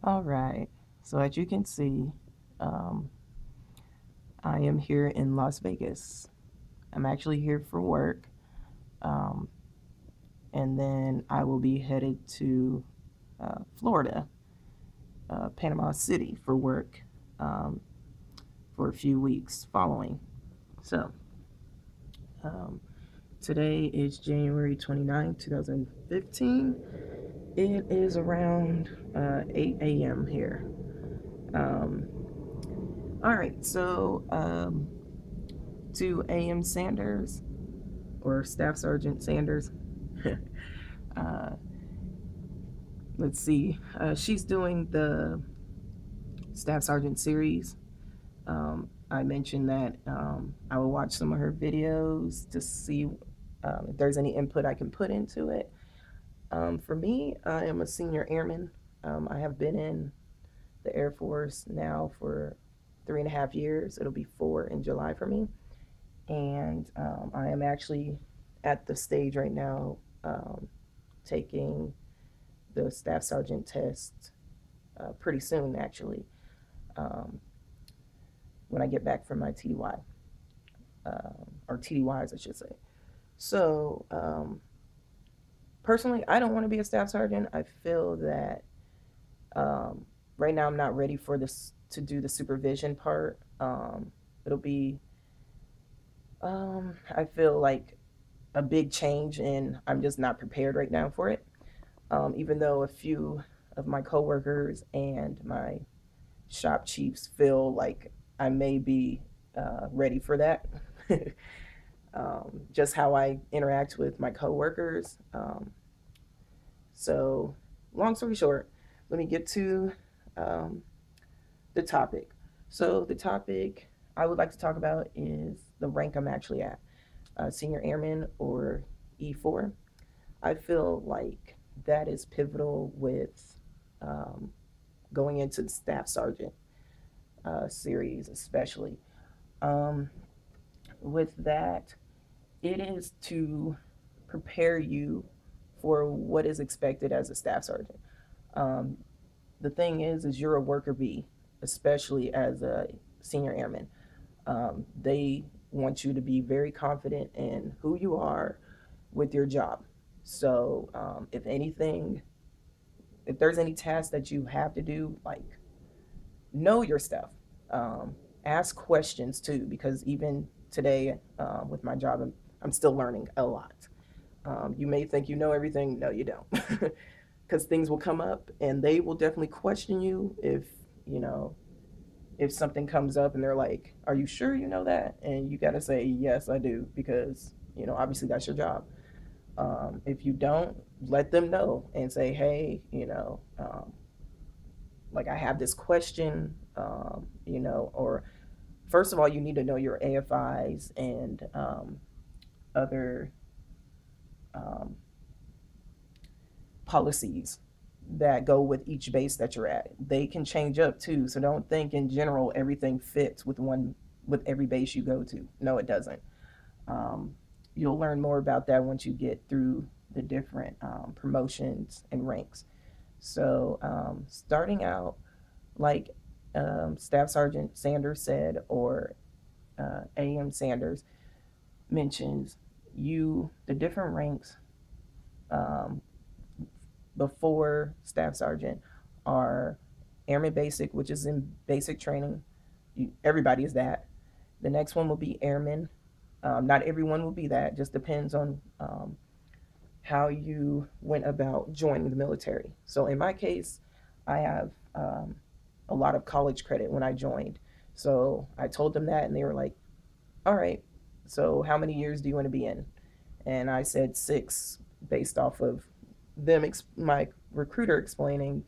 All right, so as you can see, um, I am here in Las Vegas. I'm actually here for work, um, and then I will be headed to Florida, Panama City for work um, for a few weeks following. So, um, today is January 29th, 2015. It is around 8 a.m. here. Um, all right, so to AM Sanders or Staff Sergeant Sanders, uh, let's see, she's doing the Staff Sergeant series. I mentioned that I will watch some of her videos to see if there's any input I can put into it. For me, I am a senior airman. I have been in the Air Force now for 3.5 years. It'll be 4 in July for me. And I am actually at the stage right now taking the Staff Sergeant test pretty soon, actually, um, when I get back from my TDY, or TDYs, I should say. So, personally, I don't want to be a Staff Sergeant. I feel that um, right now I'm not ready for this to do the supervision part. It'll be, I feel like a big change, and I'm just not prepared right now for it. Even though a few of my coworkers and my shop chiefs feel like I may be ready for that. Just how I interact with my coworkers. So, long story short, let me get to um, the topic. So, the topic I would like to talk about is the rank I'm actually at, senior airman or E4. I feel like that is pivotal with um, going into the staff sergeant series, especially. Um, with that, it is to prepare you for what is expected as a staff sergeant. Um, the thing is you're a worker bee, especially as a senior airman. They want you to be very confident in who you are with your job. So, if anything, if there's any tasks that you have to do, like know your stuff. Ask questions too, because even today with my job, I'm still learning a lot. You may think you know everything, no, you don't, because things will come up and they will definitely question you if you know if something comes up and they're like, "Are you sure you know that?" And you got to say, "Yes, I do," because obviously that's your job. If you don't, let them know and say, "Hey, like I have this question," or first of all, you need to know your AFIs and other um, policies that go with each base that you're at. They can change up too, so don't think in general everything fits with every base you go to. No, it doesn't. Um, you'll learn more about that once you get through the different promotions and ranks. So, starting out, like Staff Sergeant Sanders said, or AM Sanders mentions, the different ranks um, before Staff Sergeant are Airman Basic, which is in basic training. Everybody is that. The next one will be Airman. Not everyone will be that. Just depends on how you went about joining the military. So in my case, I have a lot of college credit when I joined. So I told them that, and they were like, "All right, so how many years do you want to be in?" And I said 6, based off of my recruiter explaining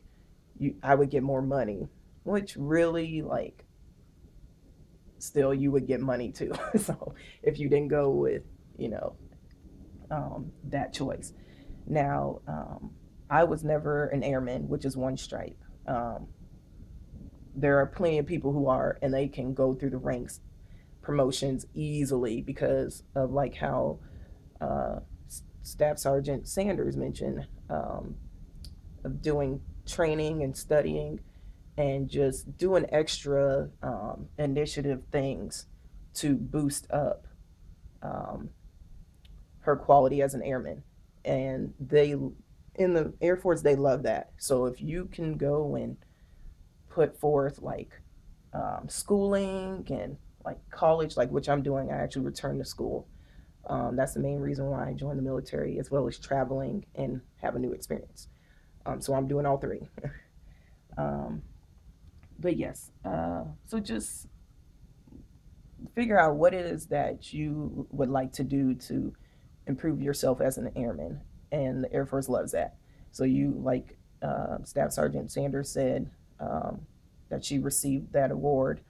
I would get more money, which really, like, still you would get money too. So if you didn't go with you know that choice. Now, I was never an airman, which is one stripe. Um, there are plenty of people who are, and they can go through the ranks promotions easily because of like how uh, Staff Sergeant Sanders mentioned, of doing training and studying and just doing extra initiative things to boost up um, her quality as an airman. And in the Air Force, they love that. So if you can go and put forth like schooling and like college, like which I'm doing, I actually returned to school. That's the main reason why I joined the military, as well as traveling and have a new experience. So I'm doing all three. um, but yes, so just figure out what it is that you would like to do to improve yourself as an airman, and the Air Force loves that. So you like Staff Sergeant Sanders said that she received that award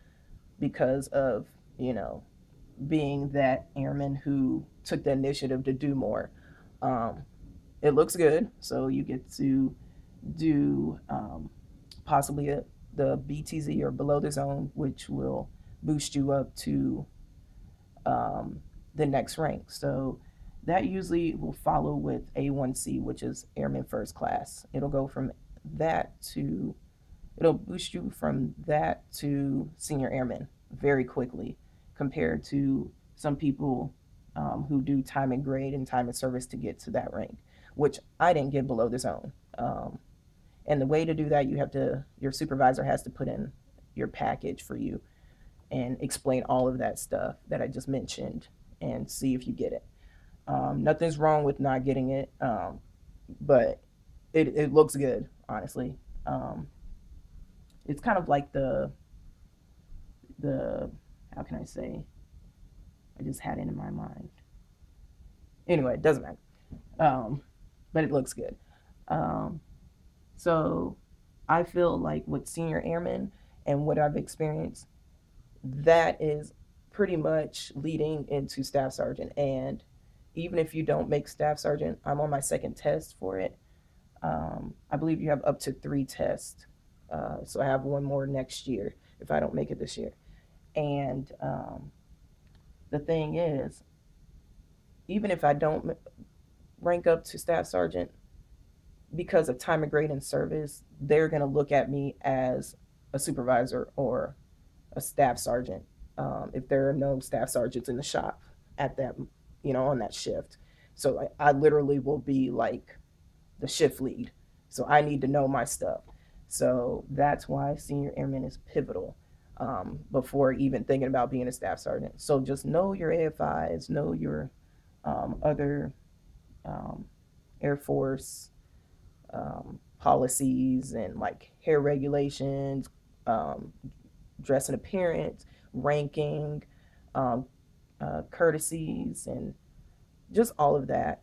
because of being that airman who took the initiative to do more. Um, it looks good, so you get to do possibly the BTZ or below the zone, which will boost you up to the next rank. So that usually will follow with A1C, which is Airman First Class. That to it'll boost you from that to senior airman very quickly, compared to some people who do time and grade and time and service to get to that rank, which I didn't get below the zone. And the way to do that, your supervisor has to put in your package for you and explain all of that stuff that I just mentioned and see if you get it. Nothing's wrong with not getting it, but it looks good, honestly. It's kind of like the how can I say? I just had it in my mind. Anyway, it doesn't matter. Um, but it looks good. Um, so I feel like with senior airmen and what I've experienced, that is pretty much leading into staff sergeant. And even if you don't make staff sergeant, I'm on my second test for it. I believe you have up to 3 tests. So I have one more next year if I don't make it this year. And the thing is, even if I don't rank up to staff sergeant, because of time and grade and service, they're going to look at me as a supervisor or a staff sergeant if there are no staff sergeants in the shop at that, on that shift. So I literally will be like the shift lead. So I need to know my stuff. So that's why senior airman is pivotal before even thinking about being a staff sergeant. So just know your AFIs, know your other um, Air Force policies and like hair regulations, um, dress and appearance, ranking, um, courtesies, and just all of that.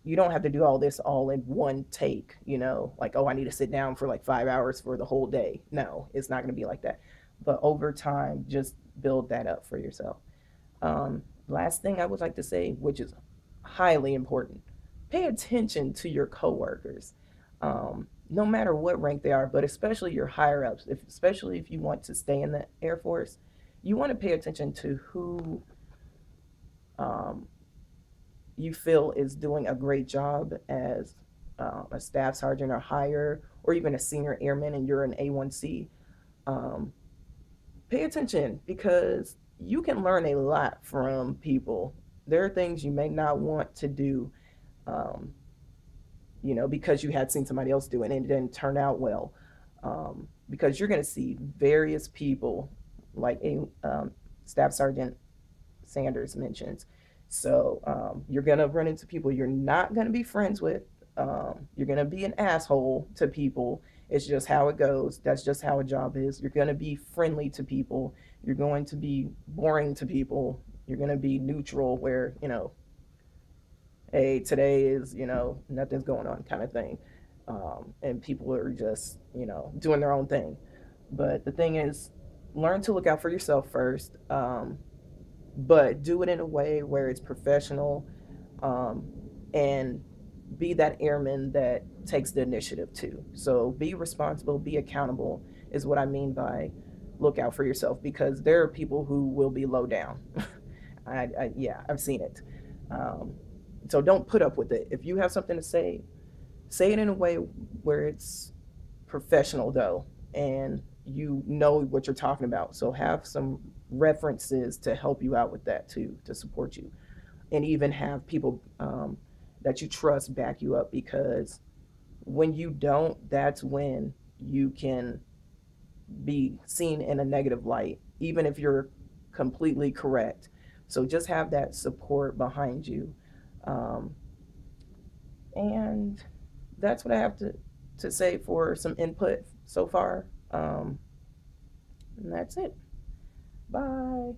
You don't have to do all this all in one take, like, oh, I need to sit down for like 5 hours for the whole day. No, it's not going to be like that. But over time, just build that up for yourself. Last thing I would like to say, which is highly important, pay attention to your coworkers. No matter what rank they are, but especially your higher ups, especially if you want to stay in the Air Force, you want to pay attention to who um, you feel is doing a great job as a staff sergeant or higher, or even a senior airman and you're an A1C. Um, Pay attention because you can learn a lot from people. There are things you may not want to do, um, because you had seen somebody else do it and it didn't turn out well. Because you're going to see various people, like a Staff Sergeant Sanders mentions. So you're going to run into people you're not going to be friends with. You're going to be an asshole to people. It's just how it goes. That's just how a job is. You're going to be friendly to people. You're going to be boring to people. You're going to be neutral where, hey, today is, nothing's going on kind of thing. And people are just, doing their own thing. But the thing is, learn to look out for yourself first, but do it in a way where it's professional, and be that airman that takes the initiative too. So be responsible, be accountable, is what I mean by look out for yourself, because there are people who will be low down. Yeah, I've seen it. So don't put up with it. If you have something to say it in a way where it's professional though, and you know what you're talking about. So have some references to help you out with that too, to support you, and even have people that you trust back you up, because when you don't, that's when you can be seen in a negative light, even if you're completely correct. So just have that support behind you. Um, and that's what I have to say for some input so far. And that's it. Bye.